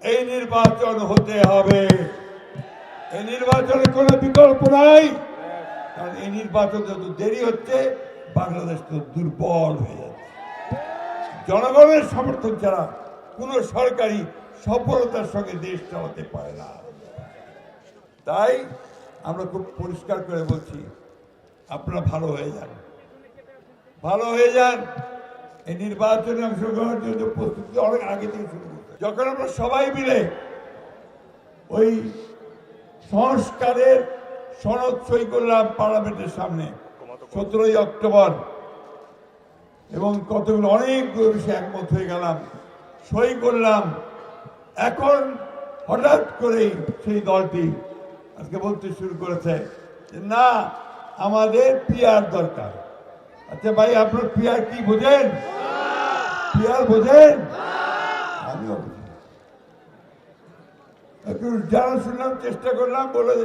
এই নির্বাচন হতে হবে। এই নির্বাচনের কোনো বিকল্প নাই, কারণ এই নির্বাচন যত দেরি হচ্ছে বাংলাদেশ তো দুর্বল হয়ে যাচ্ছে। জনগণের সমর্থন ছাড়া কোনো সরকারি সফলতার সঙ্গে দেশ চালাতে পারে না। তাই আমরা খুব পরিষ্কার করে বলছি, আপনারা ভালো হয়ে যান, ভালো হয়ে যান। এই নির্বাচনে অংশগ্রহণের জন্য প্রস্তুতি অনেক আগে থেকে শুরু করতে, যখন আমরা সবাই মিলে ওই সংস্কারের সনদ সই করলাম পার্লামেন্টের সামনে 17ই অক্টোবর, এবং কতগুলো অনেকগুলো বিষয়ে একমত হয়ে গেলাম, সই করলাম। এখন হঠাৎ করেই সেই দলটি আজকে বলতে শুরু করেছে যে না, আমাদের পিআর দরকার। আচ্ছা ভাই, আপনার পিআর কি বোঝেন? পিআর বোঝেন? আমিও বুঝি। একটু জানা শুনলাম, চেষ্টা করলাম, বলে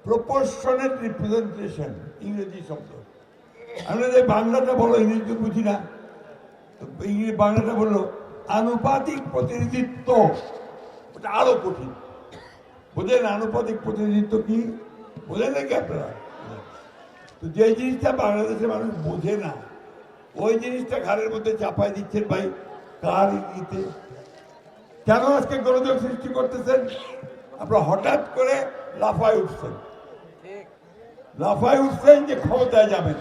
প্রপোর্শনেট রিপ্রেজেন্টেশন, ইংরেজি শব্দ। আমরা যে বাংলাটা বলো, ইংরেজি তো বুঝি না, ইংরেজি বাংলাটা বললো আনুপাতিক প্রতিনিধিত্ব। ওটা আরো কঠিন। বোঝেন আনুপাতিক প্রতিনিধিত্ব কি? বোঝেন নাকি আপনারা? তো যে জিনিসটা বাংলাদেশের মানুষ বোঝে না, ওই জিনিসটা ঘাড়ের মধ্যে চাপাই দিচ্ছেন ভাই। কার ইঙ্গিতে? কেন আজকে গোলযোগ সৃষ্টি করতেছেন? আপনারা হঠাৎ করে লাফায় উঠছেন, লাফায় উঠছেন যে ক্ষমতায় যাবেন।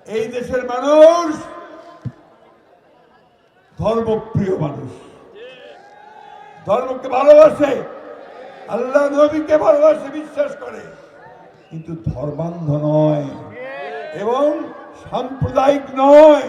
এই দেশের মানুষ ধর্মপ্রিয় মানুষ, ধর্মকে ভালোবাসে, আল্লাহ নবীকে ভালোবাসে, বিশ্বাস করে, কিন্তু ধর্মান্ধ নয় এবং সাম্প্রদায়িক নয়।